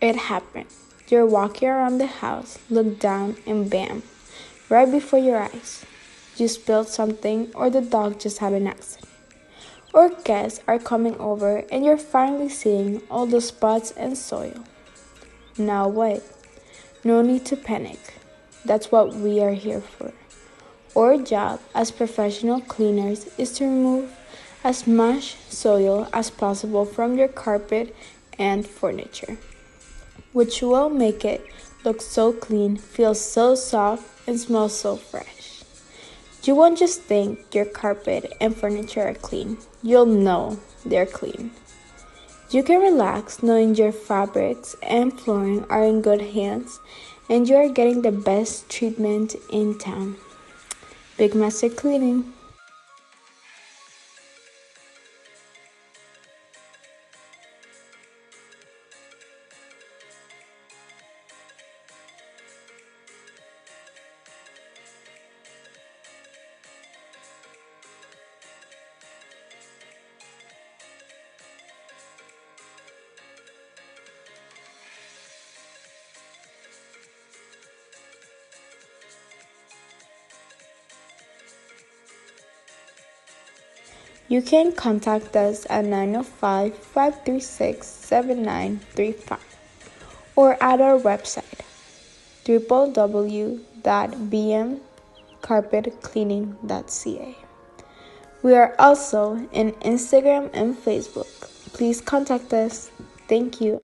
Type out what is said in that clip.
It happened. You're walking around the house, look down, and bam, right before your eyes, you spilled something or the dog just had an accident. Or guests are coming over and you're finally seeing all the spots and soil. Now what? No need to panic. That's what we are here for. Our job as professional cleaners is to remove as much soil as possible from your carpet and furniture, which will make it look so clean, feel so soft, and smell so fresh. You won't just think your carpet and furniture are clean, you'll know they're clean. You can relax knowing your fabrics and flooring are in good hands and you are getting the best treatment in town. Big Master Cleaning. You can contact us at 905-536-7935 or at our website www.bmcarpetcleaning.ca. We are also in Instagram and Facebook. Please contact us. Thank you.